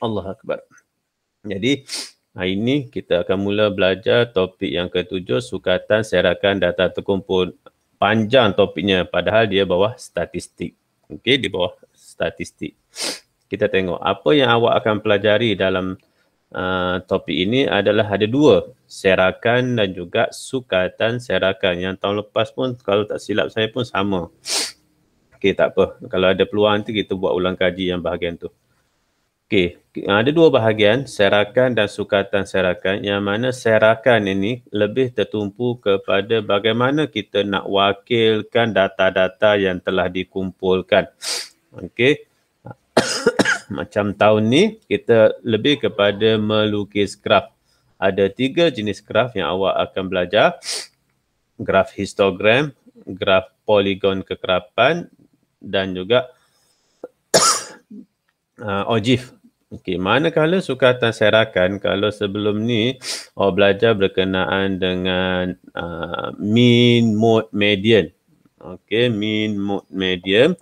Allah Akbar. Jadi, hari ini kita akan mula belajar topik yang ketujuh, sukatan serakan data terkumpul. Panjang topiknya, padahal dia bawah statistik. Okey, di bawah statistik. Kita tengok apa yang awak akan pelajari dalam topik ini adalah ada dua, serakan dan juga sukatan serakan. Yang tahun lepas pun kalau tak silap saya pun sama. Okey, tak apa. Kalau ada peluang nanti kita buat ulang kaji yang bahagian tu. Okey, ada dua bahagian, serakan dan sukatan serakan, yang mana serakan ini lebih tertumpu kepada bagaimana kita nak wakilkan data-data yang telah dikumpulkan. Okey. Macam tahun ni kita lebih kepada melukis graf. Ada 3 jenis graf yang awak akan belajar. Graf histogram, graf poligon kekerapan dan juga OGIF. Okey, manakala sukatan serakan, kalau sebelum ni awak belajar berkenaan dengan mean, mode, median. Okey, mean, mode, median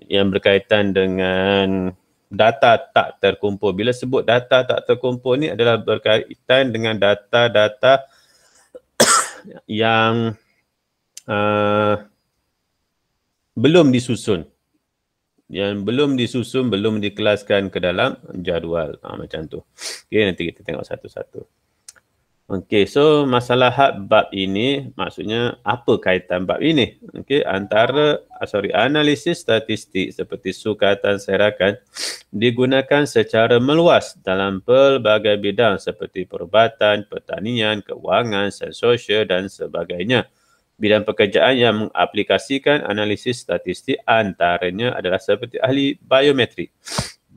yang berkaitan dengan data tak terkumpul. Bila sebut data tak terkumpul ni adalah berkaitan dengan data-data yang belum disusun. Yang belum disusun, belum dikelaskan ke dalam jadual. Macam tu. Okey, nanti kita tengok satu-satu. Okey, so masalah bab ini, maksudnya apa kaitan bab ini? Okey, antara analisis statistik seperti sukatan serakan digunakan secara meluas dalam pelbagai bidang seperti perubatan, pertanian, kewangan, sains sosial dan sebagainya. Bidang pekerjaan yang mengaplikasikan analisis statistik antaranya adalah seperti ahli biometrik,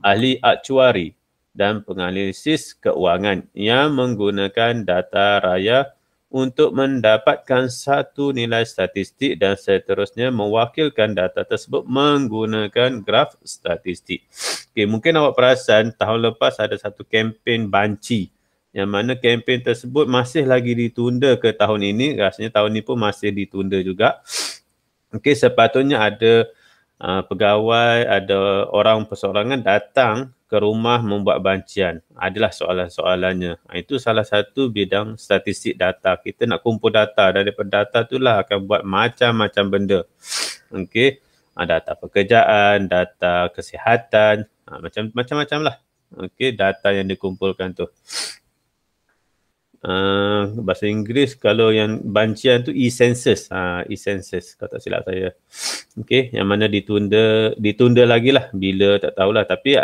ahli aktuari dan penganalisis keuangan yang menggunakan data raya untuk mendapatkan satu nilai statistik dan seterusnya mewakilkan data tersebut menggunakan graf statistik. Okay, mungkin awak perasan tahun lepas ada satu kempen banci yang mana kempen tersebut masih lagi ditunda ke tahun ini. Rasanya tahun ini pun masih ditunda juga. Okey, sepatutnya ada pegawai, ada orang perseorangan datang ke rumah membuat bancian. Adalah soalan-soalannya. Itu salah satu bidang statistik data. Kita nak kumpul data. Daripada data itulah akan buat macam-macam benda. Okey, data pekerjaan, data kesihatan, macam-macam lah. Okey, data yang dikumpulkan tu. Bahasa Inggeris kalau yang bancian tu e-census, e-census kalau tak silap saya. Okey, yang mana ditunda lagi lah, bila tak tahulah, tapi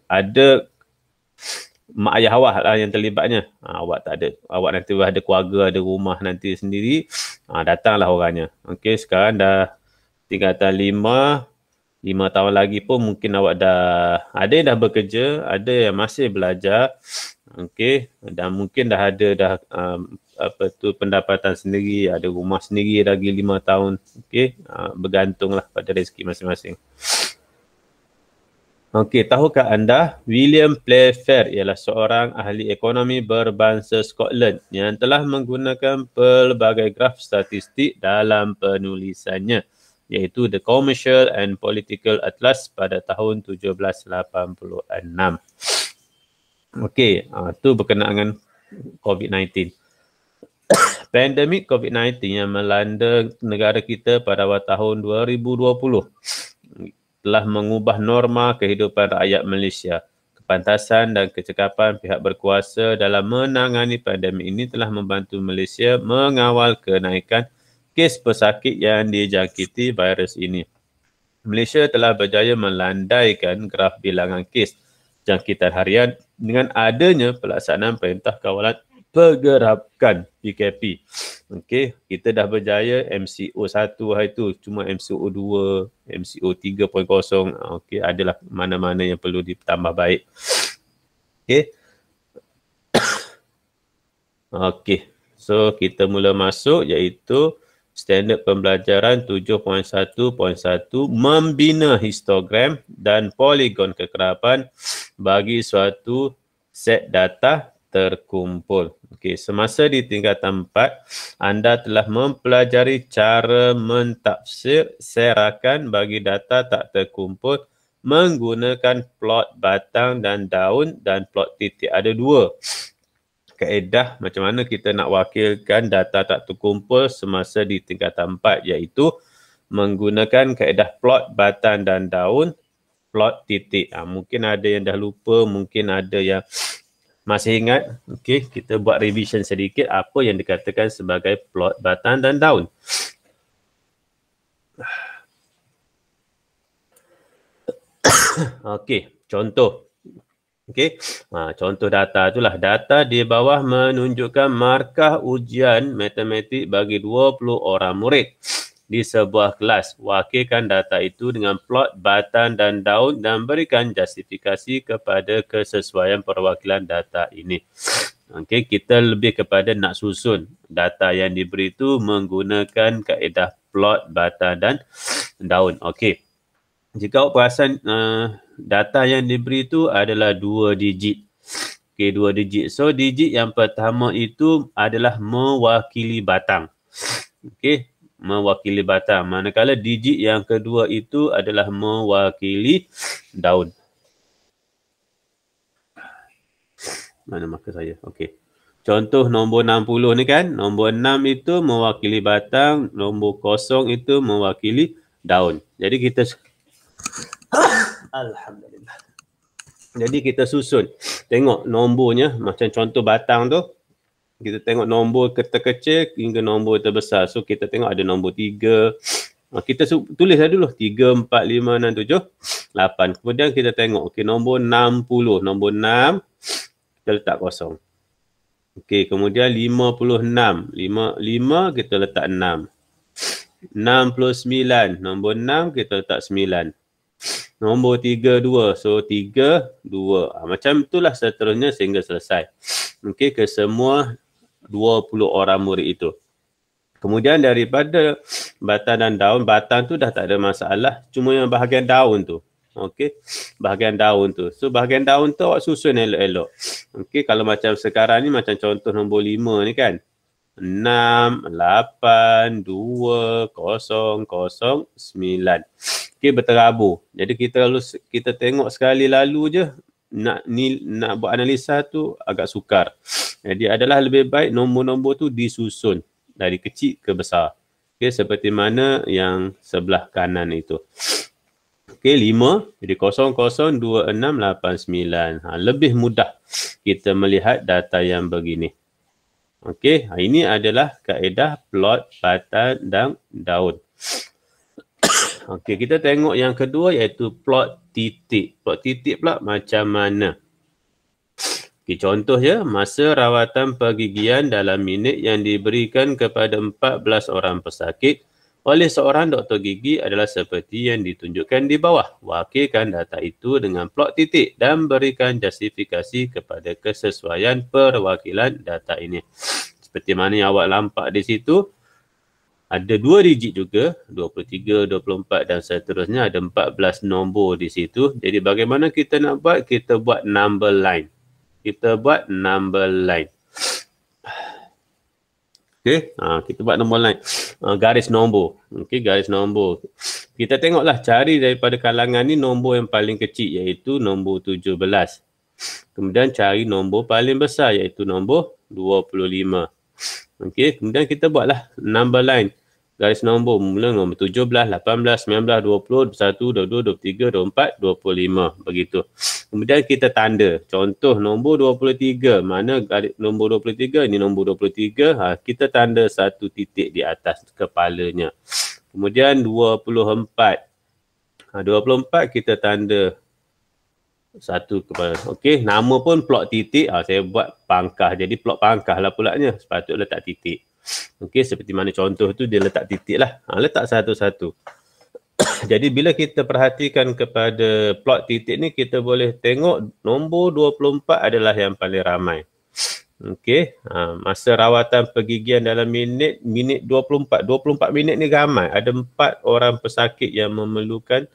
ada mak ayah awak lah yang terlibatnya. Awak tak ada, awak nanti ada keluarga, ada rumah nanti sendiri, datanglah orangnya. Okey, sekarang dah tingkatan 5 tahun lagi pun mungkin awak ada yang dah bekerja, ada yang masih belajar. Okey, dan mungkin dah ada pendapatan sendiri, ada rumah sendiri lagi 5 tahun. Okey, bergantunglah pada rezeki masing-masing. Okey, tahukah anda William Playfair ialah seorang ahli ekonomi berbangsa Scotland yang telah menggunakan pelbagai graf statistik dalam penulisannya, iaitu The Commercial and Political Atlas pada tahun 1786. Okey, itu berkenaan dengan COVID-19. Pandemik COVID-19 yang melanda negara kita pada awal tahun 2020 telah mengubah norma kehidupan rakyat Malaysia. Kepantasan dan kecekapan pihak berkuasa dalam menangani pandemik ini telah membantu Malaysia mengawal kenaikan kes pesakit yang dijangkiti virus ini. Malaysia telah berjaya melandaikan graf bilangan kes jangkitan harian dengan adanya pelaksanaan Perintah Kawalan Pergerakan PKP. Okey, kita dah berjaya MCO 1 hari tu, cuma MCO 2, MCO 3.0. Okey, adalah mana-mana yang perlu ditambah baik. Okey. Okey, so kita mula masuk iaitu standard pembelajaran 7.1.1 membina histogram dan poligon kekerapan bagi suatu set data terkumpul. Okey, semasa di tingkatan 4, anda telah mempelajari cara mentafsir serakan bagi data tak terkumpul menggunakan plot batang dan daun dan plot titik. Ada dua kaedah macam mana kita nak wakilkan data tak terkumpul semasa di tingkatan 4, iaitu menggunakan kaedah plot batang dan daun, plot titik. Mungkin ada yang dah lupa, mungkin ada yang masih ingat. Okey, kita buat revision sedikit apa yang dikatakan sebagai plot batang dan daun. Okey, contoh. Okey, contoh data itulah. Data di bawah menunjukkan markah ujian matematik bagi 20 orang murid di sebuah kelas. Wakilkan data itu dengan plot batang dan daun dan berikan justifikasi kepada kesesuaian perwakilan data ini. Okey, kita lebih kepada nak susun data yang diberi itu menggunakan kaedah plot batang dan daun. Okey. Jika awak perasan data yang diberi itu adalah 2 digit. Okey, 2 digit. So, digit yang pertama itu adalah mewakili batang. Okey, mewakili batang. Manakala digit yang kedua itu adalah mewakili daun. Mana markah saya? Okey. Contoh nombor 60 ni kan. Nombor 6 itu mewakili batang. Nombor 0 itu mewakili daun. Jadi kita Alhamdulillah. Jadi kita susun. Tengok nombornya macam contoh batang tu. Kita tengok nombor terkecil hingga nombor terbesar. So kita tengok ada nombor 3. Kita tulis dulu 3, 4, 5, 6, 7, 8. Kemudian kita tengok okey nombor 60. Nombor 6 kita letak kosong. Okey, kemudian 56. 5 kita letak 6. 69. Nombor 6 kita letak 9. Nombor 32. So 3, 2. Macam itulah seterusnya sehingga selesai. Okey, ke semua 20 orang murid itu. Kemudian daripada batang dan daun, batang tu dah tak ada masalah. Cuma yang bahagian daun tu. Okey, bahagian daun tu. So bahagian daun tu awak susun elok-elok. Okey, kalau macam sekarang ni macam contoh nombor 5 ni kan. 6, 8, 2, 0, 0, 9. Okey, berterabur. Jadi kita tengok sekali lalu je nak buat analisa tu agak sukar. Jadi adalah lebih baik nombor-nombor tu disusun dari kecil ke besar. Okey, seperti mana yang sebelah kanan itu. Okey, 5. Jadi 0, 0, 2, 6, 8, 9. Lebih mudah kita melihat data yang begini. Okey, ini adalah kaedah plot batang dan daun. Okey, kita tengok yang kedua iaitu plot titik. Plot titik pula macam mana? Okey, contoh ya, masa rawatan pergigian dalam minit yang diberikan kepada 14 orang pesakit oleh seorang doktor gigi adalah seperti yang ditunjukkan di bawah. Wakilkan data itu dengan plot titik dan berikan justifikasi kepada kesesuaian perwakilan data ini. Seperti mana yang awak nampak di situ, ada 2 digit juga, 23, 24 dan seterusnya, ada 14 nombor di situ. Jadi bagaimana kita nak buat? Kita buat number line. Kita buat number line. Okey, kita buat nombor line. Garis nombor. Okey, garis nombor. Kita tengoklah cari daripada kalangan ni nombor yang paling kecil iaitu nombor 17. Kemudian cari nombor paling besar iaitu nombor 25. Okey, kemudian kita buatlah number line. Garis nombor mula nombor 17, 18, 19, 20, 21, 22, 23, 24, 25. Begitu. Kemudian kita tanda. Contoh nombor 23. Mana nombor 23? Ini nombor 23. Kita tanda satu titik di atas kepalanya. Kemudian 24. 24 kita tanda satu kepala. Okey, nama pun plot titik. Saya buat pangkah. Jadi plot pangkah lah pulaknya. Sepatutnya letak titik. Okey, seperti mana contoh tu dia letak titik lah. Letak satu-satu. Jadi bila kita perhatikan kepada plot titik ni, kita boleh tengok nombor 24 adalah yang paling ramai. Okey, masa rawatan pergigian dalam minit 24. 24 minit ni ramai. Ada 4 orang pesakit yang memerlukan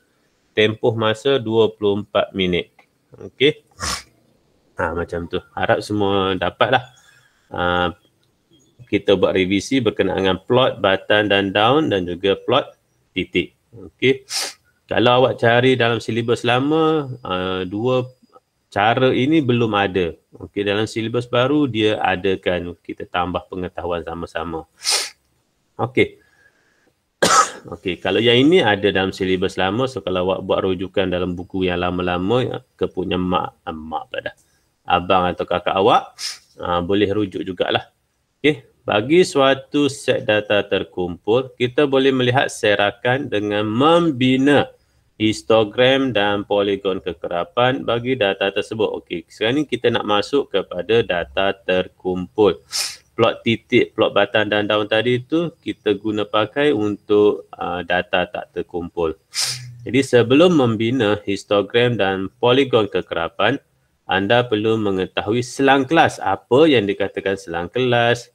tempoh masa 24 minit. Okey. Macam tu. Harap semua dapatlah. Kita buat revisi berkenaan dengan plot batang dan daun dan juga plot titik. Okey. Kalau awak cari dalam silibus lama, dua cara ini belum ada. Okey, dalam silibus baru dia adakan, kita tambah pengetahuan sama-sama. Okey. Okey, kalau yang ini ada dalam silibus lama, so kalau awak buat rujukan dalam buku yang lama-lama, kepunya mak pula dah, abang atau kakak awak, boleh rujuk jugalah. Okey, bagi suatu set data terkumpul, kita boleh melihat serakan dengan membina histogram dan poligon kekerapan bagi data tersebut. Okey, sekarang ni kita nak masuk kepada data terkumpul. Plot titik, plot batang dan daun tadi itu kita guna pakai untuk data tak terkumpul. Jadi sebelum membina histogram dan poligon kekerapan, anda perlu mengetahui selang kelas. Apa yang dikatakan selang kelas,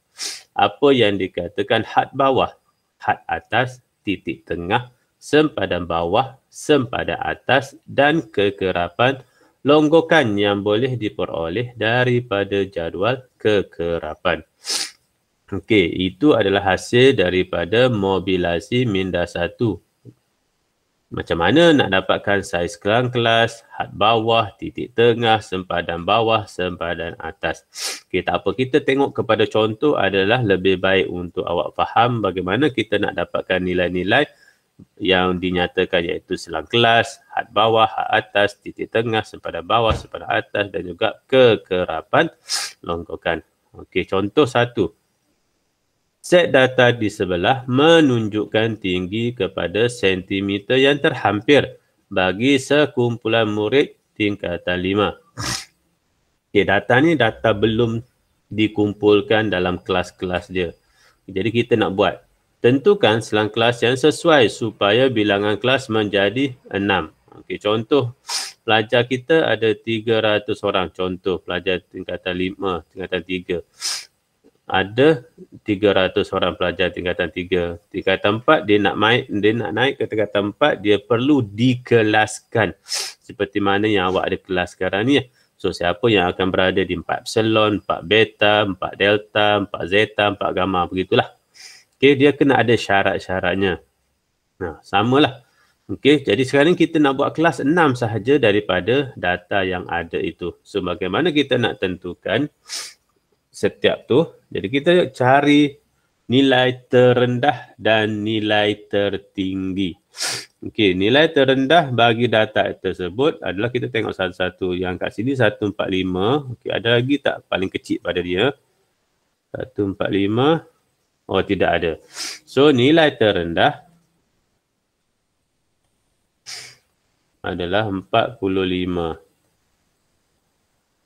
apa yang dikatakan had bawah, had atas, titik tengah, sempadan bawah, sempadan atas dan kekerapan longgokan yang boleh diperoleh daripada jadual kekerapan. Okey, itu adalah hasil daripada mobilasi minda 1. Macam mana nak dapatkan saiz selang kelas, had bawah, titik tengah, sempadan bawah, sempadan atas. Okey, tak apa, kita tengok kepada contoh adalah lebih baik untuk awak faham bagaimana kita nak dapatkan nilai-nilai yang dinyatakan, iaitu selang kelas, had bawah, had atas, titik tengah, sempadan bawah, sempadan atas dan juga kekerapan longgokan. Okey, contoh 1. Set data di sebelah menunjukkan tinggi kepada sentimeter yang terhampir bagi sekumpulan murid tingkatan 5. Okay, data ni data belum dikumpulkan dalam kelas-kelas dia. Jadi kita nak buat. Tentukan selang kelas yang sesuai supaya bilangan kelas menjadi 6. Okay, contoh pelajar kita ada 300 orang. Contoh pelajar tingkatan 5, tingkatan 3. Ada 300 orang pelajar tingkatan 3. Tingkatan 4 dia nak naik ke tingkatan 4, dia perlu dikelaskan. Seperti mana yang awak ada kelas sekarang ni. So siapa yang akan berada di 4 epsilon, 4 beta, 4 delta, 4 zeta, 4 gamma, begitulah. Okey, dia kena ada syarat-syaratnya. Nah, samalah. Okey, jadi sekarang ni kita nak buat kelas 6 sahaja daripada data yang ada itu. So bagaimana kita nak tentukan setiap tu? Jadi kita cari nilai terendah dan nilai tertinggi. Okey, nilai terendah bagi data tersebut adalah kita tengok satu-satu. Yang kat sini 145. Okey, ada lagi tak paling kecil pada dia? 145. Oh, tidak ada. So nilai terendah adalah 45.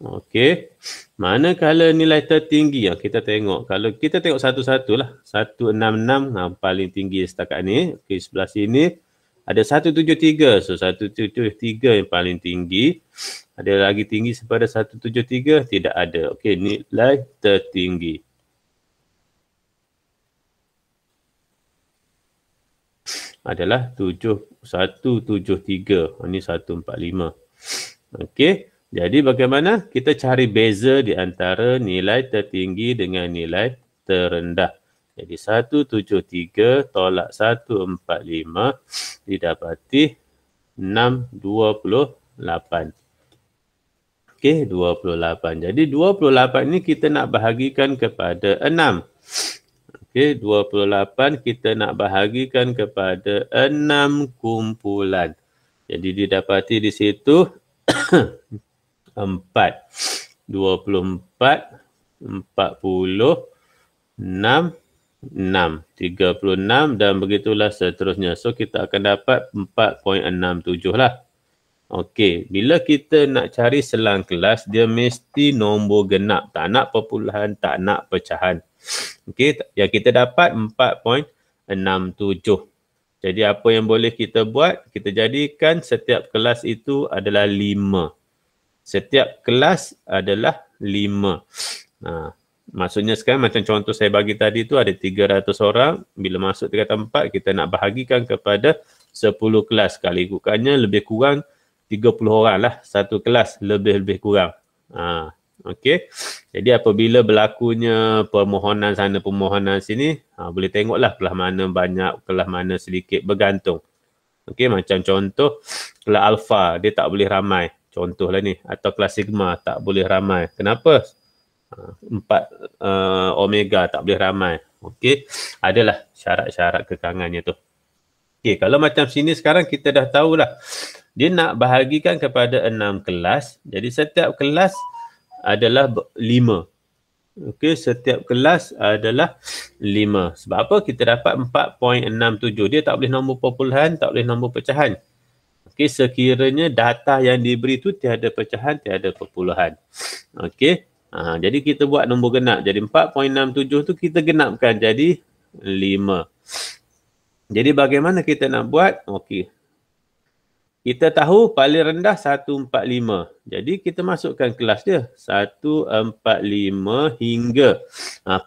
Okey. Manakala nilai tertinggi yang kita tengok, kalau kita tengok satu-satu lah, 166 paling tinggi setakat ni. Okey, sebelah sini ada 173. So 173 yang paling tinggi. Ada lagi tinggi daripada 173? Tidak ada. Okey, nilai tertinggi adalah 173. Ini 145. Okey. Jadi bagaimana kita cari beza di antara nilai tertinggi dengan nilai terendah. Jadi 173 tolak 145 didapati 628. Okey, 28. Jadi 28 ni kita nak bahagikan kepada 6. Okey, 28 kita nak bahagikan kepada 6 kumpulan. Jadi didapati di situ 4, 24, 40, 6, 36 dan begitulah seterusnya. So kita akan dapat 4.67 lah. Okey, bila kita nak cari selang kelas, dia mesti nombor genap. Tak nak perpuluhan, tak nak pecahan. Okey, yang kita dapat 4.67. Jadi apa yang boleh kita buat? Kita jadikan setiap kelas itu adalah 5. Setiap kelas adalah 5. Maksudnya sekarang macam contoh saya bagi tadi tu ada 300 orang. Bila masuk tingkatan 4, kita nak bahagikan kepada 10 kelas. Kalau ikutkannya lebih kurang 30 orang lah. Satu kelas lebih kurang. Okey. Jadi apabila berlakunya permohonan sana, permohonan sini, boleh tengoklah kelas mana banyak, kelas mana sedikit, bergantung. Okey, macam contoh kelas alpha dia tak boleh ramai. Contohlah ni, atau kelas sigma tak boleh ramai. Kenapa? 4 omega tak boleh ramai. Okey, adalah syarat-syarat kekangannya tu. Okey, kalau macam sini sekarang kita dah tahulah. Dia nak bahagikan kepada 6 kelas. Jadi setiap kelas adalah 5. Okey, setiap kelas adalah 5. Sebab apa? Kita dapat 4.67. Dia tak boleh nombor perpuluhan, tak boleh nombor pecahan. Okey, sekiranya data yang diberi tu tiada pecahan, tiada perpuluhan. Okey. Jadi kita buat nombor genap. Jadi 4.67 tu kita genapkan jadi 5. Jadi bagaimana kita nak buat? Okey. Kita tahu paling rendah 145. Jadi kita masukkan kelas dia. 145 hingga.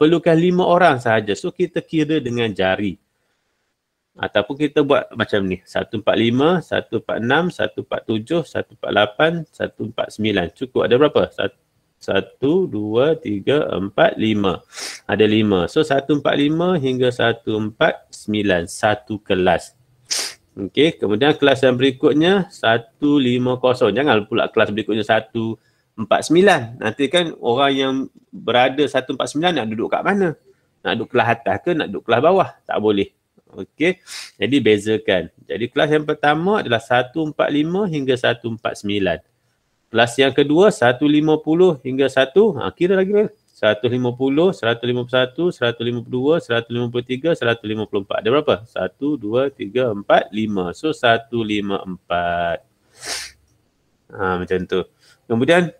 Perlukan 5 orang sahaja. So kita kira dengan jari. Ataupun kita buat macam ni. 145, 146, 147, 148, 149. Cukup ada berapa? 1, 2, 3, 4, 5. Ada 5. So 145 hingga 149. Satu kelas. Okey, kemudian kelas yang berikutnya 150. Jangan pula kelas berikutnya 149. Nanti kan orang yang berada 149 nak duduk kat mana? Nak duduk kelas atas ke nak duduk kelas bawah? Tak boleh. Okey, jadi bezakan. Jadi kelas yang pertama adalah 145 hingga 149. Kelas yang kedua 150 hingga 1, kira lagi 150, 151, 152, 153, 154. Ada berapa? 1, 2, 3, 4, 5. So 154. Macam tu. Kemudian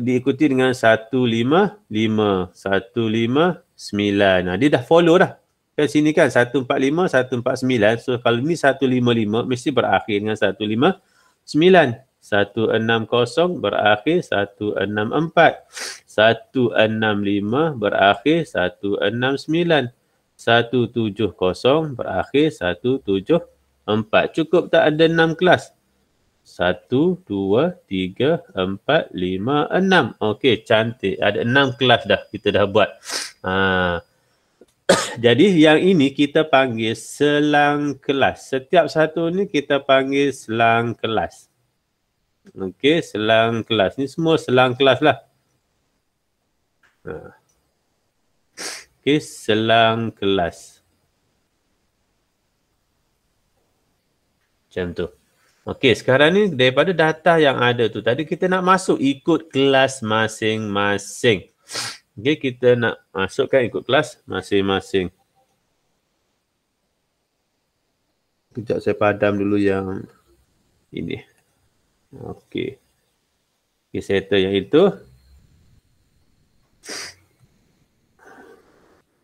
diikuti dengan 155, 159. Dia dah follow dah. Kan sini kan 145, 149. So kalau ni 155 mesti berakhir dengan 159. 160 berakhir 164. 165 berakhir 169. 170 berakhir 174. Cukup tak ada 6 kelas? 1, 2, 3, 4, 5, 6. Okey, cantik. Ada 6 kelas dah. Kita dah buat. Jadi yang ini kita panggil selang kelas. Setiap satu ni kita panggil selang kelas. Okey, selang kelas. Ni semua selang kelas lah. Okey, selang kelas. Macam tu. Okey, sekarang ni daripada data yang ada tu. Tadi kita nak masuk ikut kelas masing-masing. Okey, kita nak masukkan ikut kelas masing-masing. Sekejap saya padam dulu yang ini. Okey. Okey, settle yang itu.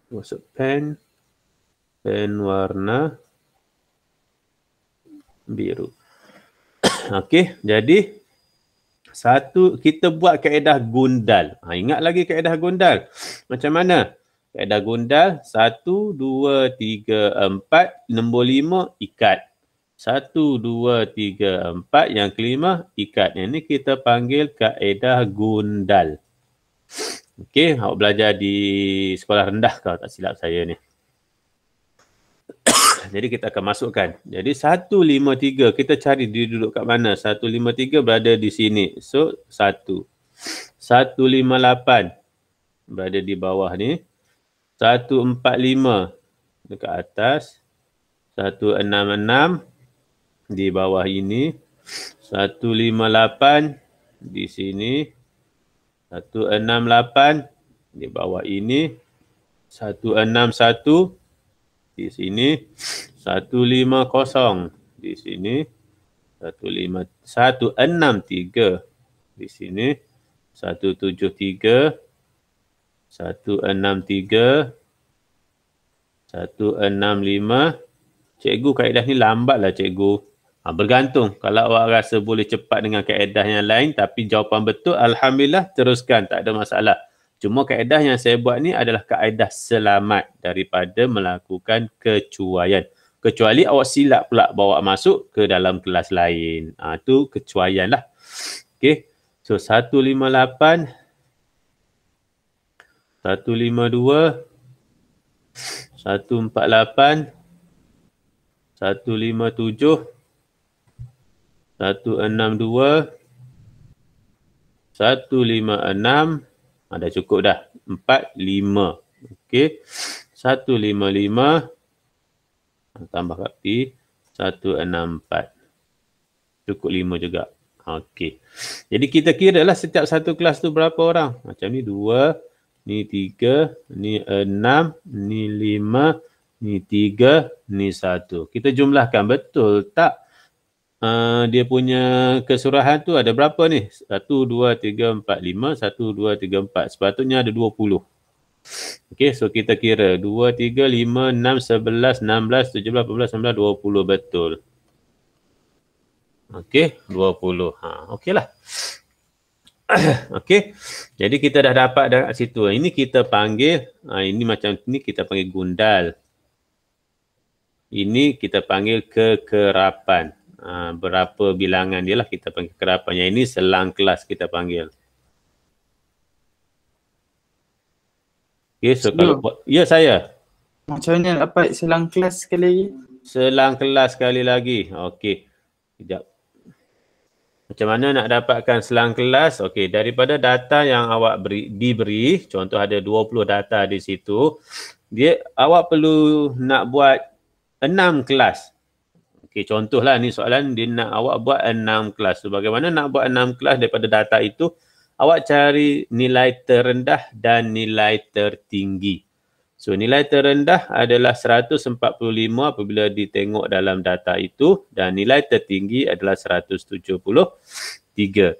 Masuk pen. Pen warna biru. Okey, jadi kita buat kaedah gundal. Ingat lagi kaedah gundal. Macam mana? Kaedah gundal 1, 2, 3, 4, nombor 5 ikat. 1, 2, 3, 4, yang kelima ikat. Yang ni kita panggil kaedah gundal. Okey, awak belajar di sekolah rendah kalau tak silap saya ni. Jadi kita akan masukkan. Jadi 153 kita cari dia duduk kat mana? 153 berada di sini. So 1. 158 berada di bawah ni. 145 dekat atas. 166 di bawah ini. 158 di sini. 168 di bawah ini. 161 di sini. 150 di sini. 163 di sini. 173 163 165. Cikgu kaedah ni lambat lah cikgu. Bergantung. Kalau awak rasa boleh cepat dengan kaedah yang lain tapi jawapan betul, alhamdulillah teruskan, tak ada masalah. Cuma kaedah yang saya buat ni adalah kaedah selamat daripada melakukan kecuaian. Kecuali awak silap pula bawa masuk ke dalam kelas lain. Itu kecuaian lah. Okay. So 158, 152, 148, 157, 162, 156, dah cukup dah. 45. Okey. 155, tambah kat P, 164. Cukup 5 juga. Okey. Jadi kita kira lah setiap satu kelas tu berapa orang. Macam ni 2, ni 3, ni 6, ni 5, ni 3, ni 1. Kita jumlahkan betul tak? Dia punya kesuruhan tu ada berapa ni? 1, 2, 3, 4, 5. 1, 2, 3, 4. Sepatutnya ada 20. Okey, so kita kira 2, 3, 5, 6, 11, 16, 17, 18, 19, 20. Betul. Okey, 20. Okeylah. Okey. Jadi kita dah dapat kat situ. Ini kita panggil, ini macam ni kita panggil gundal. Ini kita panggil kekerapan. Berapa bilangan dia lah kita panggil kekerapan. Yang ini selang kelas kita panggil. Okey, so kalau ya saya. Macam mana nak dapat selang kelas sekali lagi? Selang kelas sekali lagi. Okey. Sekejap. Macam mana nak dapatkan selang kelas? Okey, daripada data yang awak diberi, contoh ada 20 data di situ, awak perlu nak buat 6 kelas. Okey, contohlah ni soalan dia nak awak buat 6 kelas. So, bagaimana nak buat 6 kelas daripada data itu? Awak cari nilai terendah dan nilai tertinggi. So, nilai terendah adalah 145 apabila ditengok dalam data itu dan nilai tertinggi adalah 173.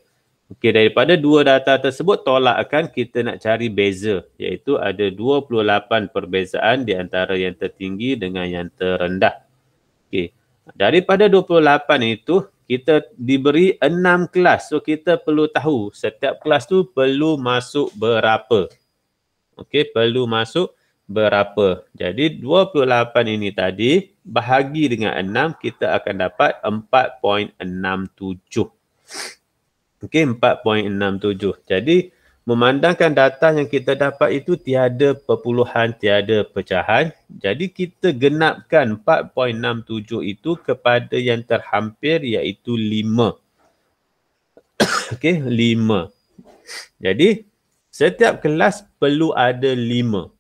Okey, daripada dua data tersebut tolakkan kita nak cari beza, iaitu ada 28 perbezaan di antara yang tertinggi dengan yang terendah. Okey, daripada 28 itu kita diberi 6 kelas. So, kita perlu tahu setiap kelas tu perlu masuk berapa. Okey, perlu masuk berapa. Jadi 28 ini tadi bahagi dengan 6 kita akan dapat 4.67. Okey, 4.67. Jadi memandangkan data yang kita dapat itu tiada perpuluhan, tiada pecahan. Jadi kita genapkan 4.67 itu kepada yang terhampir iaitu 5. Okey, 5. Jadi setiap kelas perlu ada 5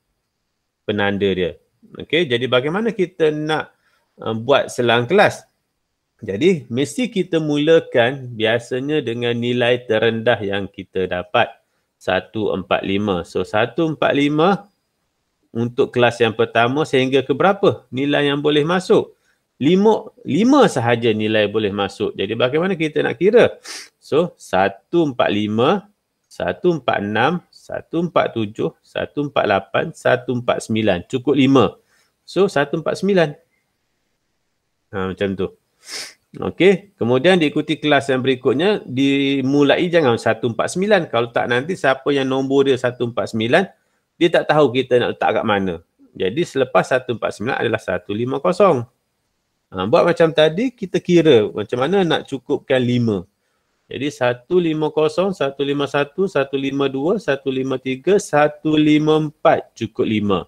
penanda dia. Okey, jadi bagaimana kita nak buat selang kelas? Jadi mesti kita mulakan biasanya dengan nilai terendah yang kita dapat 145. So 145 untuk kelas yang pertama sehingga ke berapa nilai yang boleh masuk? 5 sahaja nilai boleh masuk. Jadi bagaimana kita nak kira? So 145, 146, 147, 148, 149. Cukup 5. So 149. Macam tu. Okey. Kemudian diikuti kelas yang berikutnya. Dimulai jangan 149. Kalau tak nanti siapa yang nombor dia 149, dia tak tahu kita nak letak kat mana. Jadi selepas 149 adalah 150. Buat macam tadi kita kira macam mana nak cukupkan 5. Jadi 150, 151, 152, 153, 154 cukup 5.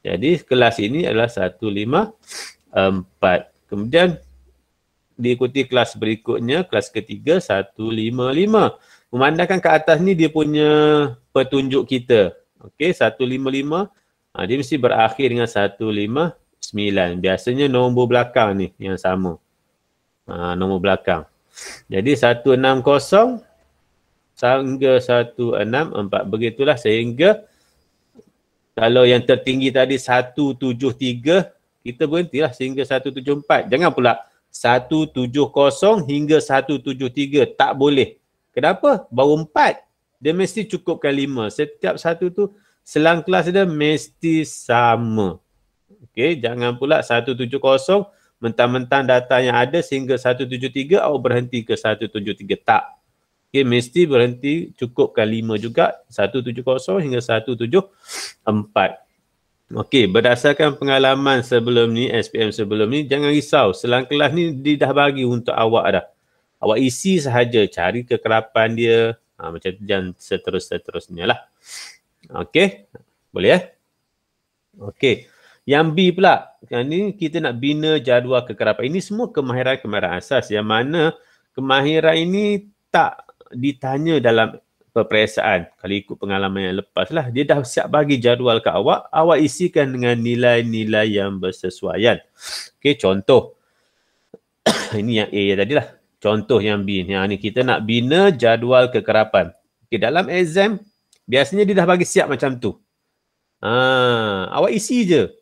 Jadi kelas ini adalah 154. Kemudian diikuti kelas berikutnya, kelas ketiga 155. Memandangkan ke atas ni dia punya petunjuk kita. Okey, 155. Dia mesti berakhir dengan 159. Biasanya nombor belakang ni yang sama. Nombor belakang. Jadi 160 sehingga 164. Begitulah sehingga kalau yang tertinggi tadi 173, kita berhentilah sehingga 174. Jangan pula 170 hingga 173. Tak boleh. Kenapa? Baru 4. Dia mesti cukupkan 5. Setiap satu tu selang kelas dia mesti sama. Okey, jangan pula 170 mentang-mentang data yang ada sehingga 173 awak berhenti ke 173. Tak. Okey, mesti berhenti cukupkan 5 juga. 170 hingga 174. Okey, berdasarkan pengalaman sebelum ni, SPM sebelum ni, jangan risau. Selang kelas ni dia dah bagi untuk awak dah. Awak isi sahaja, cari kekerapan dia. Macam tu dan seterusnya lah. Okey, boleh ya? Okey. Yang B pula, ini kita nak bina jadual kekerapan. Ini semua kemahiran-kemahiran asas yang mana kemahiran ini tak ditanya dalam peperiksaan. Kalau ikut pengalaman yang lepas lah, dia dah siap bagi jadual ke awak, awak isikan dengan nilai-nilai yang bersesuaian. Okey, contoh. Ini yang A tadi lah. Contoh yang B. Yang ni kita nak bina jadual kekerapan. Okey, dalam exam, biasanya dia dah bagi siap macam tu. Awak isi je.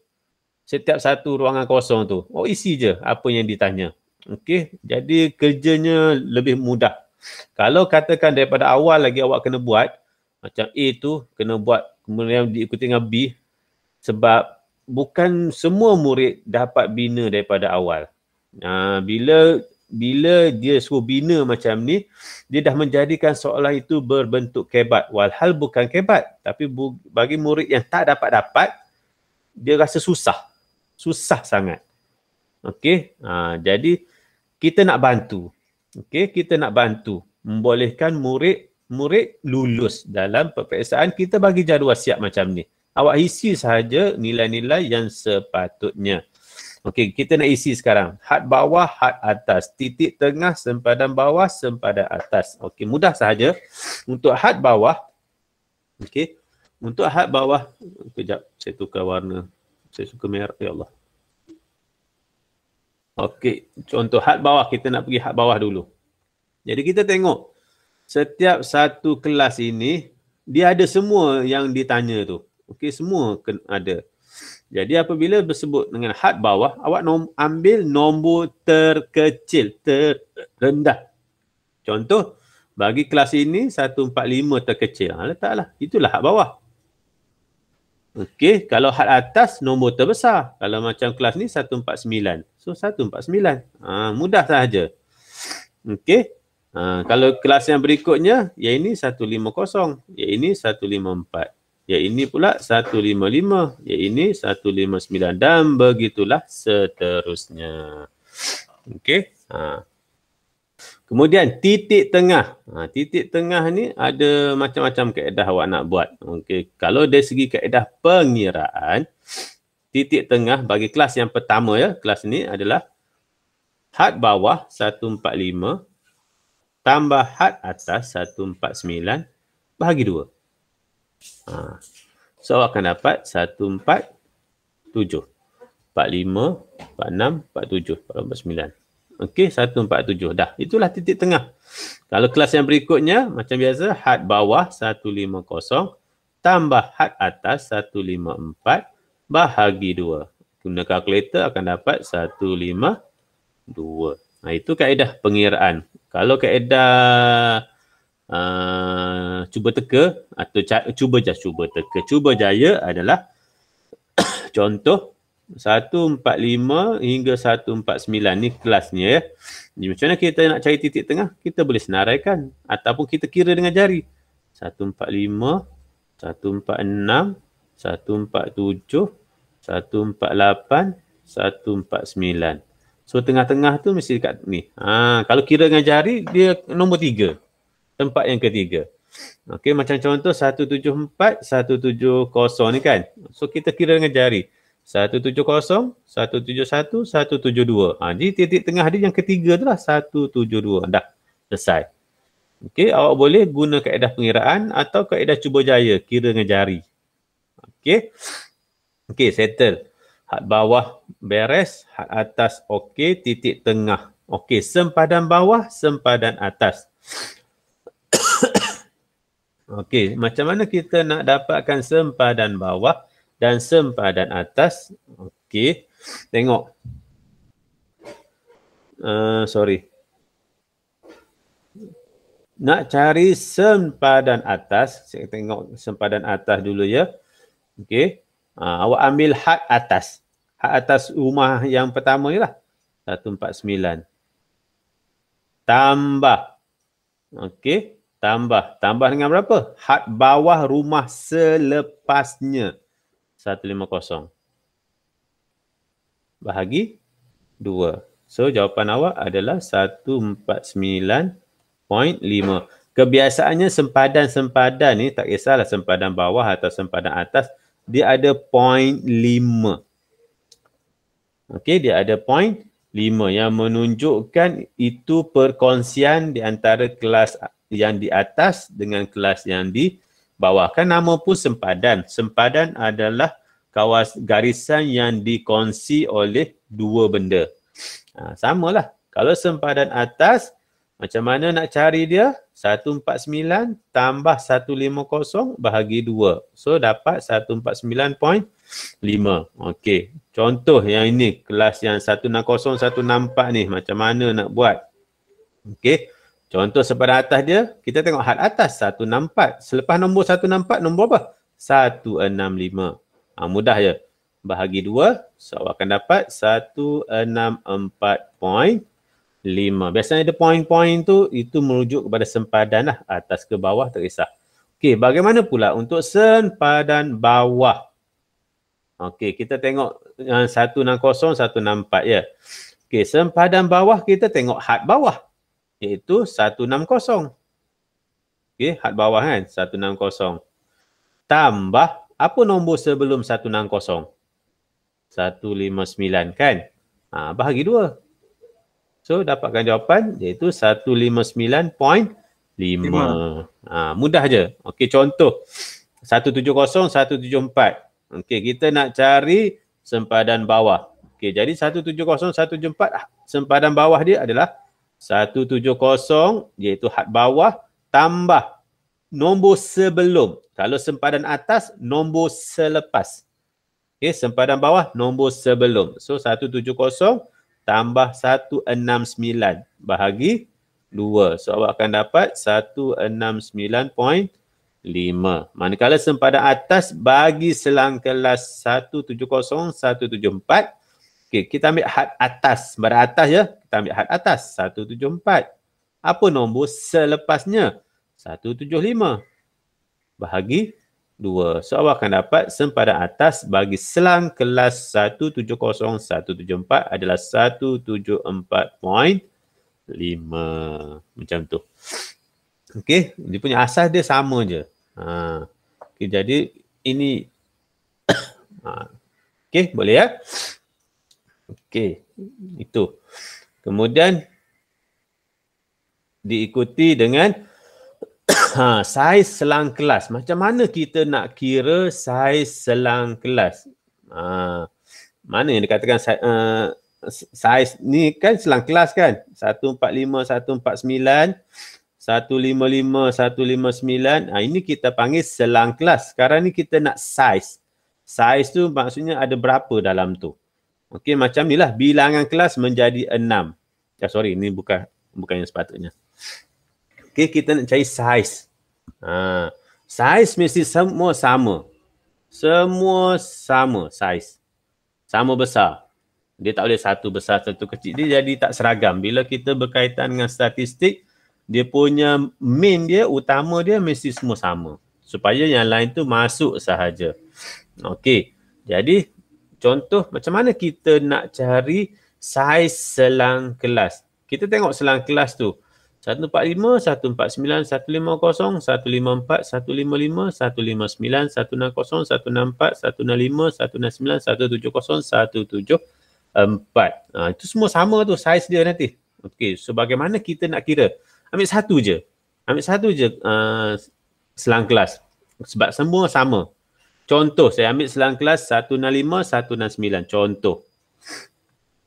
Setiap satu ruangan kosong tu. Awak isi je apa yang ditanya. Okey, jadi kerjanya lebih mudah. Kalau katakan daripada awal lagi awak kena buat, macam A tu kena buat kemudian diikuti dengan B, sebab bukan semua murid dapat bina daripada awal. Bila dia suruh bina macam ni, dia dah menjadikan soalan itu berbentuk kebat. Walhal bukan kebat, tapi bagi murid yang tak dapat-dapat, dia rasa susah. Susah sangat. Okey, jadi kita nak bantu. Okey, kita nak bantu membolehkan murid lulus dalam peperiksaan. Kita bagi jadual siap macam ni. Awak isi sahaja nilai-nilai yang sepatutnya. Okey, kita nak isi sekarang. Had bawah, had atas. Titik tengah, sempadan bawah, sempadan atas. Okey, mudah sahaja. Untuk had bawah, okey, untuk had bawah, kejap saya tukar warna. Saya suka merah, ya Allah. Okey, contoh had bawah, kita nak pergi had bawah dulu. Jadi kita tengok, setiap satu kelas ini, dia ada semua yang ditanya tu. Okey, semua ada. Jadi apabila bersebut dengan had bawah, awak ambil nombor terkecil, terendah. Contoh, bagi kelas ini 145 terkecil. Letaklah, itulah had bawah. Okey, kalau had atas nombor terbesar. Kalau macam kelas ni 149. So 149. Mudah sahaja. Okey. Kalau kelas yang berikutnya, yang ini 150, yang ini 154. Yang ini pula 155, yang ini 159 dan begitulah seterusnya. Okey. Kemudian titik tengah. Titik tengah ni ada macam-macam kaedah awak nak buat. Okey, kalau dari segi kaedah pengiraan, titik tengah bagi kelas yang pertama ya, kelas ni adalah had bawah 145 tambah had atas 149 bahagi 2. So awak akan dapat 147, 45, 46, 47, 49. Okey, 147. Dah, itulah titik tengah. Kalau kelas yang berikutnya, macam biasa, had bawah 150 tambah had atas 154 bahagi 2. Guna kalkulator akan dapat 152. Itu kaedah pengiraan. Kalau kaedah cuba teka atau cuba teka, cuba jaya adalah contoh 145 hingga 149 ni kelasnya ya. Jadi macam mana kita nak cari titik tengah? Kita boleh senaraikan ataupun kita kira dengan jari. 145, 146, 147, 148, 149. So tengah-tengah tu mesti dekat ni. Kalau kira dengan jari dia nombor 3. Tempat yang ketiga. Okey, macam contoh 174, 170 ni kan. So kita kira dengan jari. 170, 171, 172. Jadi titik tengah dia yang ketiga tu lah 172. Dah selesai. Okey, awak boleh guna kaedah pengiraan atau kaedah cuba jaya, kira dengan jari. Okey. Okey, settle. Had bawah beres, had atas okey, titik tengah. Okey, sempadan bawah, sempadan atas. Okey, macam mana kita nak dapatkan sempadan bawah dan sempadan atas? Okey, tengok. Nak cari sempadan atas, saya tengok sempadan atas dulu ya. Okey, awak ambil had atas. Had atas rumah yang pertama ni lah. 149. Tambah. Okey, tambah. Tambah dengan berapa? Had bawah rumah selepasnya. 150. Bahagi 2. So, jawapan awak adalah 149.5. Kebiasaannya sempadan-sempadan ni, tak kisahlah sempadan bawah atau sempadan atas, dia ada 0.5. Okey, dia ada point 5 yang menunjukkan itu perkongsian di antara kelas yang di atas dengan kelas yang di bawah. Kan nama pun sempadan. Sempadan adalah garisan yang dikongsi oleh dua benda. Samalah. Kalau sempadan atas, macam mana nak cari dia? 149 tambah 150 bahagi 2. So, dapat 149.5. Okey. Contoh yang ini, kelas yang 160, 164 ni, macam mana nak buat? Okey. Contoh sepadan atas dia, kita tengok had atas 164. Selepas nombor 164, nombor apa? 165. Mudah je. Bahagi 2, so awak akan dapat 164.5. Biasanya ada poin-poin tu, itu merujuk kepada sempadan lah. Atas ke bawah tak kisah. Okey, bagaimana pula untuk sempadan bawah? Okey, kita tengok 160, 164 ya. Okey, sempadan bawah kita tengok had bawah. Iaitu 160. Okey, had bawah kan, 160. Tambah, apa nombor sebelum 160? 159 kan? Bahagi 2. So, dapatkan jawapan iaitu 159.5. Mudah je. Okey, contoh. 170, 174. Okey, kita nak cari sempadan bawah. Okey, jadi 170, 174, sempadan bawah dia adalah 170 iaitu had bawah tambah nombor sebelum. Kalau sempadan atas, nombor selepas. Okey, sempadan bawah, nombor sebelum. So, 170 tambah 169 bahagi 2. So, awak akan dapat 169.5. Manakala sempadan atas bagi selang kelas 170, 174. Okey, kita ambil had atas. Sempadan atas je, kita ambil had atas 174. Apa nombor selepasnya? 175 bahagi 2. So, awak akan dapat sempadan atas bagi selang kelas 170, 174 adalah 174.5. Macam tu. Okey, dia punya asas dia sama je. Okay, jadi ini okey, boleh ya? Okey, itu. Kemudian diikuti dengan saiz selang kelas. Macam mana kita nak kira saiz selang kelas? Mana yang dikatakan saiz ni kan selang kelas kan? 145, 149, 155, 159. Ini kita panggil selang kelas. Sekarang ni kita nak saiz. Saiz tu maksudnya ada berapa dalam tu. Okey, macam ni lah. Bilangan kelas menjadi 6. Sorry, ni bukan yang sepatutnya. Okey, kita nak cari saiz. Saiz mesti semua sama. Semua sama saiz. Sama besar. Dia tak boleh satu besar, satu kecil. Dia jadi tak seragam. Bila kita berkaitan dengan statistik, dia punya main dia, utama dia mesti semua sama. Supaya yang lain tu masuk sahaja. Okey. Jadi, contoh macam mana kita nak cari saiz selang kelas. Kita tengok selang kelas tu. 145, 149, 150, 154, 155, 159, 160, 164, 165, 169, 170, 174. Itu semua sama tu saiz dia nanti. Okey, so bagaimana kita nak kira? Ambil satu je. Ambil satu je selang kelas. Sebab semua sama. Contoh, saya ambil selang kelas 165, 169. Contoh.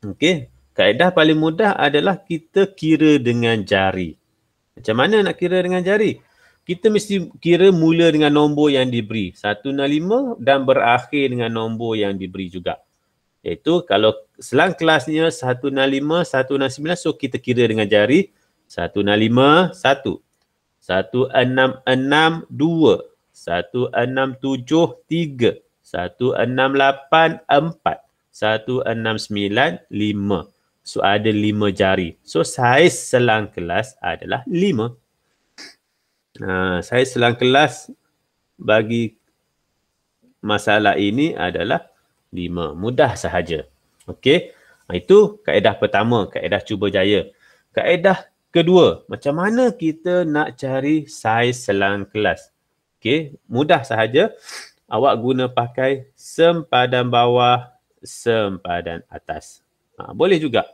Okey. Kaedah paling mudah adalah kita kira dengan jari. Macam mana nak kira dengan jari? Kita mesti kira mula dengan nombor yang diberi. 165 dan berakhir dengan nombor yang diberi juga. Iaitu kalau selang kelasnya 165, 169, so kita kira dengan jari. 165, 1. 1662, 1673, 1684, 1695. So, ada 5 jari. So, saiz selang kelas adalah 5. Saiz selang kelas bagi masalah ini adalah 5. Mudah sahaja. Okey. Itu kaedah pertama, kaedah cuba jaya. Kaedah kedua, macam mana kita nak cari saiz selang kelas? Okey, mudah sahaja. Awak guna pakai sempadan bawah, sempadan atas. Boleh juga.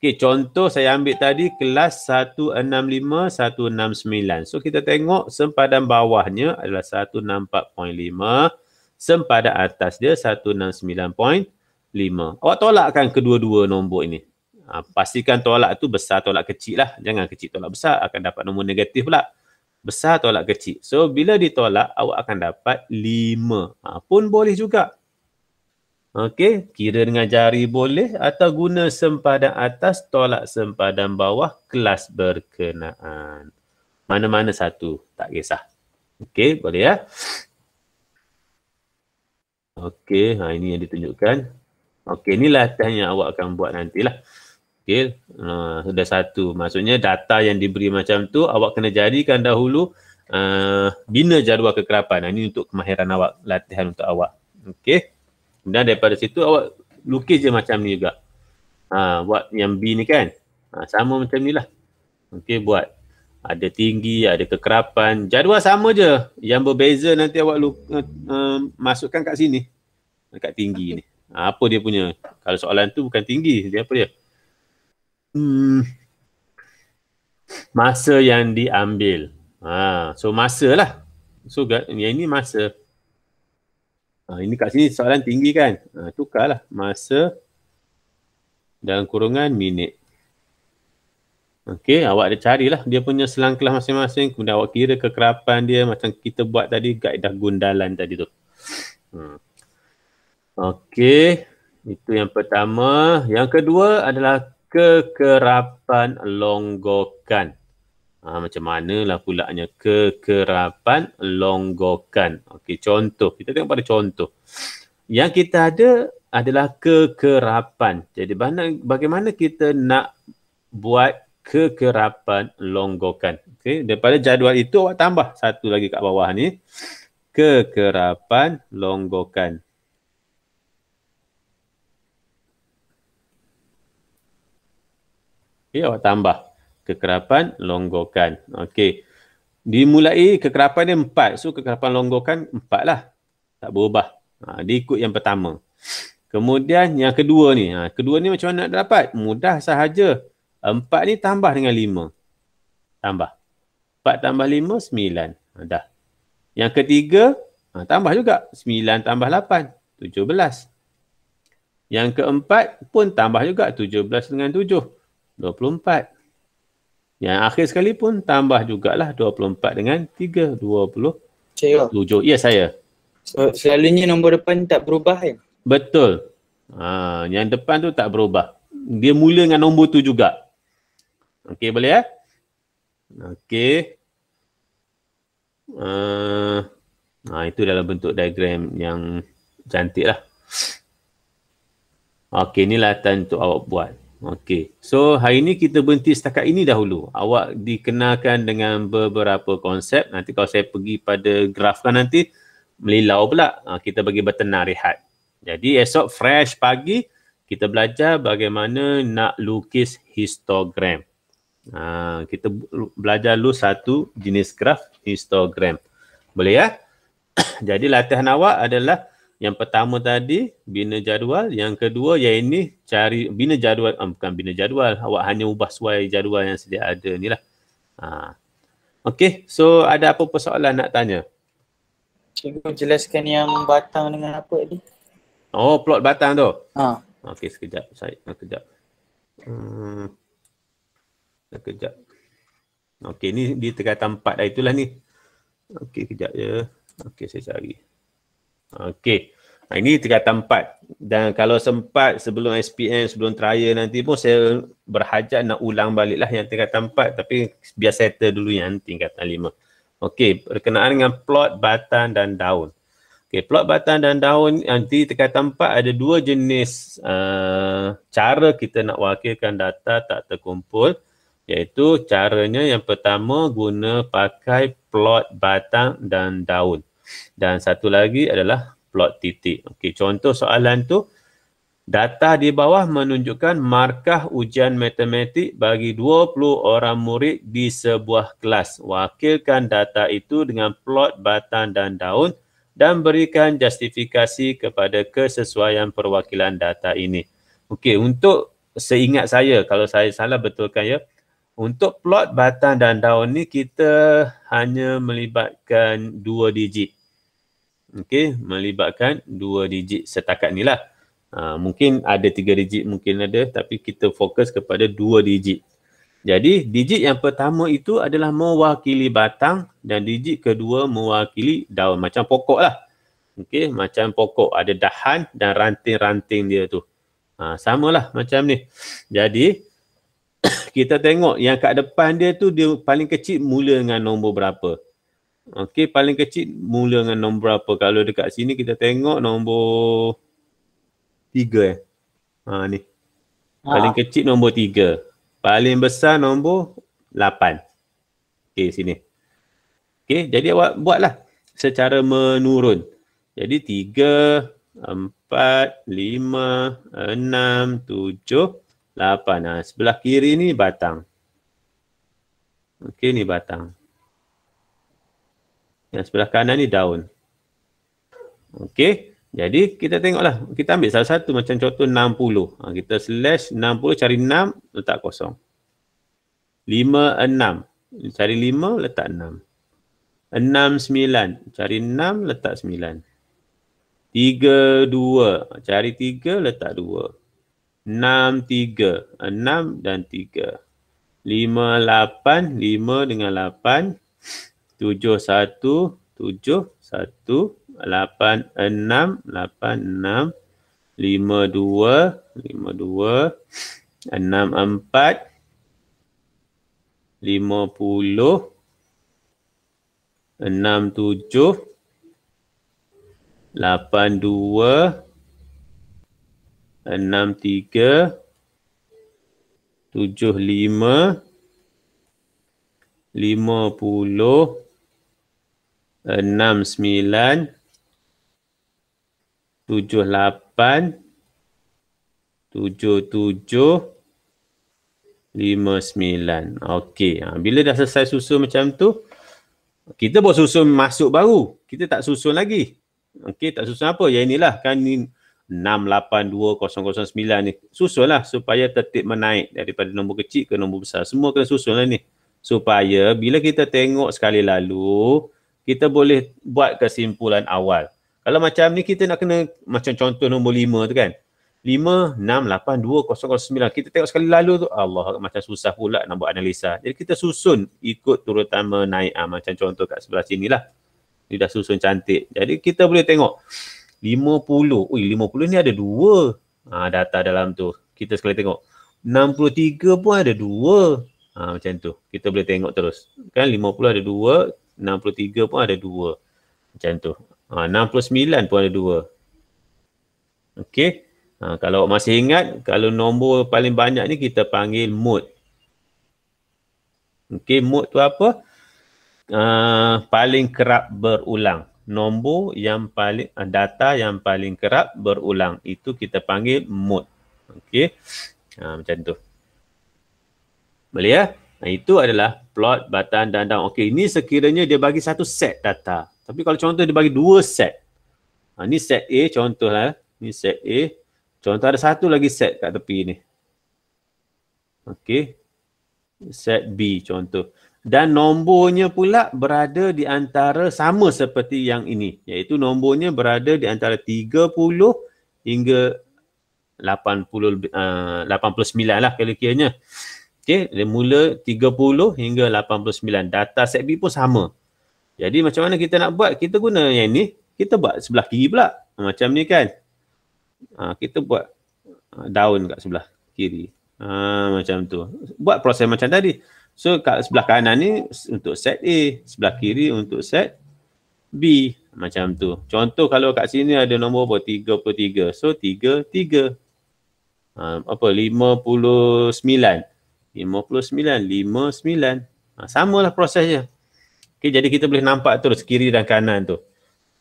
Okey, contoh saya ambil tadi kelas 165, 169. So kita tengok sempadan bawahnya adalah 164.5, sempadan atas dia 169.5. Awak tolakkan kedua-dua nombor ini. Pastikan tolak tu besar tolak kecil lah. Jangan kecil tolak besar, akan dapat nombor negatif pula. Besar tolak kecil. So bila ditolak, awak akan dapat 5. Pun boleh juga. Okey, kira dengan jari boleh atau guna sempadan atas tolak sempadan bawah kelas berkenaan. Mana-mana satu, tak kisah. Okey, boleh ya? Okey, ini yang ditunjukkan. Okey, ini latihan yang awak akan buat nantilah. Okey, sudah satu. Maksudnya data yang diberi macam tu, awak kena jadikan dahulu bina jadual kekerapan. Ini untuk kemahiran awak, latihan untuk awak. Okey. Kemudian daripada situ awak lukis je macam ni juga. Buat yang B ni kan. Sama macam ni lah. Okey, buat. Ada tinggi, ada kekerapan. Jadual sama je. Yang berbeza nanti awak masukkan kat sini. Dekat tinggi ni. Apa dia punya? Kalau soalan tu bukan tinggi. Dia apa dia? Masa yang diambil. So masa lah. So yang ini masa. Ini kat sini soalan tinggi kan. Tukarlah masa dalam kurungan minit. Okey, awak ada carilah dia punya selang kelas masing-masing. Kemudian awak kira kekerapan dia macam kita buat tadi, kaedah gundalan tadi tu. Okey, itu yang pertama. Yang kedua adalah kekerapan longgokan. Macam manalah pulaknya kekerapan longgokan. Okey, contoh. Kita tengok pada contoh. Yang kita ada adalah kekerapan. Jadi bagaimana kita nak buat kekerapan longgokan. Okey, daripada jadual itu awak tambah satu lagi kat bawah ni. Kekerapan longgokan. Okey, awak tambah. Kekerapan longgokan. Okey. Dimulai kekerapan dia 4. So kekerapan longgokan 4 lah. Tak berubah. Dia ikut yang pertama. Kemudian yang kedua ni. Kedua ni macam mana nak dapat? Mudah sahaja. 4 ni tambah dengan 5. Tambah. 4 tambah 5, 9. Dah. Yang ketiga, tambah juga. 9 tambah 8, 17. Yang keempat pun tambah juga. 17 dengan 7, 24. Yang akhir sekali pun tambah jugalah 24 dengan 3, 27. Ya, saya. So, selalunya nombor depan tak berubah kan? Betul. Yang depan tu tak berubah. Dia mula dengan nombor tu juga. Okey, boleh ya? Okey. Itu dalam bentuk diagram yang cantik lah. Okey, ni latihan untuk awak buat. Okey, so hari ni kita berhenti setakat ini dahulu. Awak dikenalkan dengan beberapa konsep. Nanti kalau saya pergi pada grafkan nanti, melilau pula. Kita bagi bertenang rehat. Jadi esok fresh pagi, kita belajar bagaimana nak lukis histogram. Kita belajar dulu satu jenis graf, histogram. Boleh ya? Jadi latihan awak adalah yang pertama tadi, bina jadual. Yang kedua, yang ini cari bina jadual. Bukan bina jadual. Awak hanya ubah suai jadual yang sedia ada ni lah. Okey, so ada apa persoalan nak tanya? Cikgu jelaskan yang batang dengan apa tadi? Oh, plot batang tu? Okey, sekejap. Sekejap. Sekejap. Okey, ni di tingkatan 4 dah, itulah ni. Okey, kejap je. Okey, saya cari. Okey. Ini tingkatan 4. Dan kalau sempat sebelum SPM, sebelum trial nanti pun saya berhajat nak ulang balik lah yang tingkatan 4. Tapi biar settle dulu yang tingkatan 5. Okey, berkenaan dengan plot batang dan daun. Okey, plot batang dan daun nanti tingkatan 4 ada dua jenis cara kita nak wakilkan data tak terkumpul. Iaitu caranya yang pertama guna pakai plot batang dan daun. Dan satu lagi adalah plot titik. Okey, contoh soalan tu, data di bawah menunjukkan markah ujian matematik bagi 20 orang murid di sebuah kelas. Wakilkan data itu dengan plot batang dan daun dan berikan justifikasi kepada kesesuaian perwakilan data ini. Okey, untuk seingat saya, kalau saya salah betulkan ya, untuk plot batang dan daun ni kita hanya melibatkan 2 digit. Okey, melibatkan 2 digit setakat ni lah. Mungkin ada 3 digit, mungkin ada, tapi kita fokus kepada 2 digit. Jadi digit yang pertama itu adalah mewakili batang dan digit kedua mewakili daun, macam pokok lah. Okey, macam pokok ada dahan dan ranting-ranting dia tu. Samalah macam ni. Jadi kita tengok yang kat depan dia tu dia paling kecil mula dengan nombor berapa. Okey, paling kecil mula dengan nombor berapa. Kalau dekat sini kita tengok nombor 3 ni. Paling kecil nombor 3. Paling besar nombor 8. Okey, sini. Okey, jadi awak buatlah secara menurun. Jadi 3, 4, 5, 6, 7, 8. Sebelah kiri ni batang. Okey, ni batang. Yang sebelah kanan ni daun. Okey, jadi kita tengoklah. Kita ambil salah satu macam contoh 60. Kita slash 60, cari 6, letak kosong. 5, 6. Cari 5, letak 6. 6, 9. Cari 6, letak 9. 3, 2. Cari 3, letak 2. 6, 3. 6 dan 3. 5, 8. 5 dengan 8. 7, 1. 7, 1. 8, 6. 8, 6. 5, 2. 5, 2. 6, 4. 50. 6, 7. 8, 2. 6, 3. 7, 5. 50. 6, 9. 7, 8. 7, 7. 5, 9. Okey. Bila dah selesai susun macam tu, kita buat susun masuk baru. Kita tak susun lagi. Okey, tak susun apa? Yang inilah kan ni 682009 ni. Susunlah supaya tertib menaik daripada nombor kecil ke nombor besar. Semua kena susunlah ni. Supaya bila kita tengok sekali lalu, kita boleh buat kesimpulan awal. Kalau macam ni kita nak kena macam contoh nombor 5 tu kan. 5, 6, 8, 2, 0, 9. Kita tengok sekali lalu tu, Allah, macam susah pula nak buat analisa. Jadi kita susun ikut terutama naik. Macam contoh kat sebelah sini lah. Dia dah susun cantik. Jadi kita boleh tengok 50. 50 ni ada 2 data dalam tu. Kita sekali tengok. 63 pun ada 2. Macam tu. Kita boleh tengok terus. Kan 50 ada 2. 63 pun ada 2. Macam tu. 69 pun ada 2. Okey. Kalau masih ingat, kalau nombor paling banyak ni kita panggil mode. Okey, mode tu apa? Paling kerap berulang. Nombor yang paling, data yang paling kerap berulang. Itu kita panggil mode. Okey. Macam tu. Boleh ya? Itu adalah plot, batang dan daun. Okey, ini sekiranya dia bagi satu set data. Tapi kalau contoh dia bagi 2 set. Ni set A contohlah. Ni set A. Contoh ada satu lagi set kat tepi ni. Okey. Set B contoh. Dan nombornya pula berada di antara sama seperti yang ini. Iaitu nombornya berada di antara 30 hingga 89 lah kira-kiranya. Okey. Dia mula 30 hingga 89. Data set B pun sama. Jadi macam mana kita nak buat? Kita guna yang ni. Kita buat sebelah kiri pula. Macam ni kan. Kita buat daun kat sebelah kiri. Macam tu. Buat proses macam tadi. So kat sebelah kanan ni untuk set A. Sebelah kiri untuk set B. Macam tu. Contoh kalau kat sini ada nombor apa? 33. So 33. 59. 59. 59. Samalah prosesnya. Okay, jadi kita boleh nampak terus kiri dan kanan tu.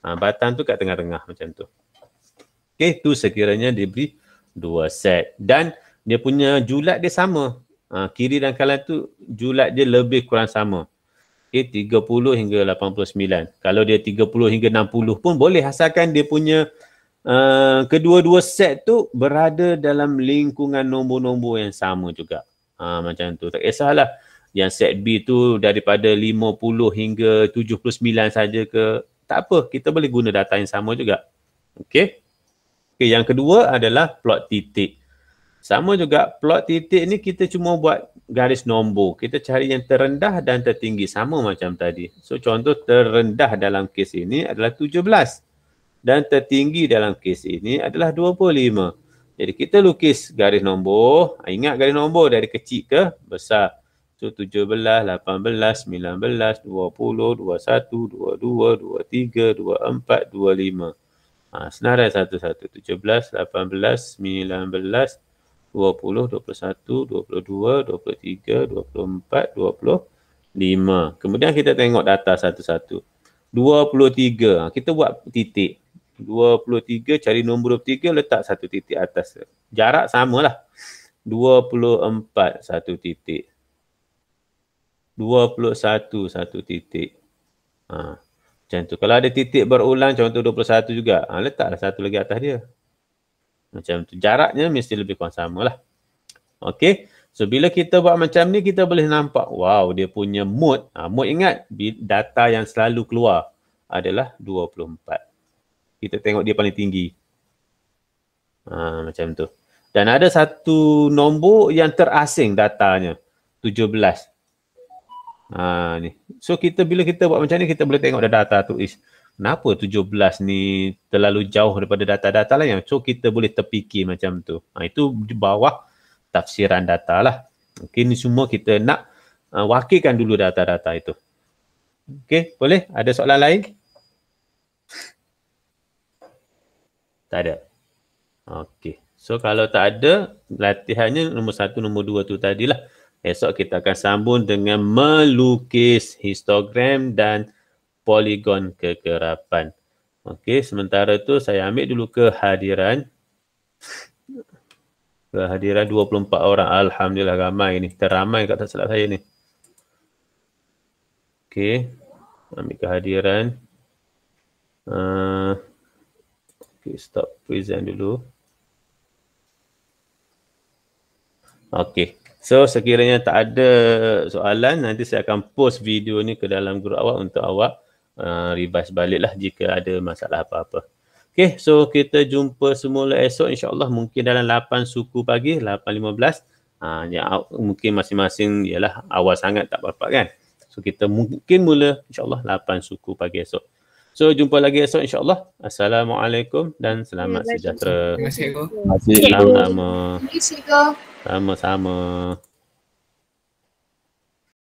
Batang tu kat tengah-tengah macam tu. Okay, tu sekiranya diberi 2 set. Dan dia punya julat dia sama. Kiri dan kanan tu julat dia lebih kurang sama. Okay, 30 hingga 89. Kalau dia 30 hingga 60 pun boleh asalkan dia punya kedua-dua set tu berada dalam lingkungan nombor-nombor yang sama juga. Macam tu. Tak kisahlah yang set B tu daripada 50 hingga 79 saja ke. Tak apa, kita boleh guna data yang sama juga. Okey. Okay, yang kedua adalah plot titik. Sama juga, plot titik ni kita cuma buat garis nombor. Kita cari yang terendah dan tertinggi. Sama macam tadi. So, contoh terendah dalam kes ini adalah 17. Dan tertinggi dalam kes ini adalah 25. Jadi, kita lukis garis nombor. Ingat garis nombor dari kecil ke besar. So, 17, 18, 19, 20, 21, 22, 23, 24, 25. Senarai satu-satu. 17, 18, 19, 20, 21, 22, 23, 24, 25. Kemudian kita tengok data satu-satu. 23. Kita buat titik. 23 cari nombor 23 letak satu titik atas. Jarak samalah. 24 satu titik. 21 satu titik. Macam tu. Kalau ada titik berulang contoh 21 juga, letaklah satu lagi atas dia. Macam tu. Jaraknya mesti lebih kurang sama lah. Okey. So, bila kita buat macam ni, kita boleh nampak, wow, dia punya mode. Mode ingat, data yang selalu keluar adalah 24. Kita tengok dia paling tinggi. Macam tu. Dan ada satu nombor yang terasing datanya. 17. Ni. So, bila kita buat macam ni, kita boleh tengok data tu. Kenapa 17 ni terlalu jauh daripada data-data lain? So, kita boleh terfikir macam tu. Itu di bawah tafsiran data lah. Mungkin ni semua kita nak wakilkan dulu data-data itu. Okey, boleh? Ada soalan lain? Tak ada. Okey. So, kalau tak ada, latihannya nombor 1, nombor 2 tu tadilah. Esok kita akan sambung dengan melukis histogram dan poligon kekerapan. Okey, sementara tu saya ambil dulu kehadiran. Kehadiran 24 orang. Alhamdulillah ramai ni. Teramai kat tak silap saya ni. Okey. Ambil kehadiran. Okey, stop present dulu. Okey. So, sekiranya tak ada soalan, nanti saya akan post video ni ke dalam grup awak untuk awak revise balik lah jika ada masalah apa-apa. Okey, so kita jumpa semula esok insyaAllah mungkin dalam 8 suku pagi, 8.15. Mungkin masing-masing ialah awal sangat tak apa-apa kan. So, kita mungkin mula insyaAllah 8 suku pagi esok. So, jumpa lagi esok insyaAllah. Assalamualaikum dan selamat sejahtera. Terima kasih, Cikgu. Sama-sama. Terima kasih, Cikgu. Sama-sama.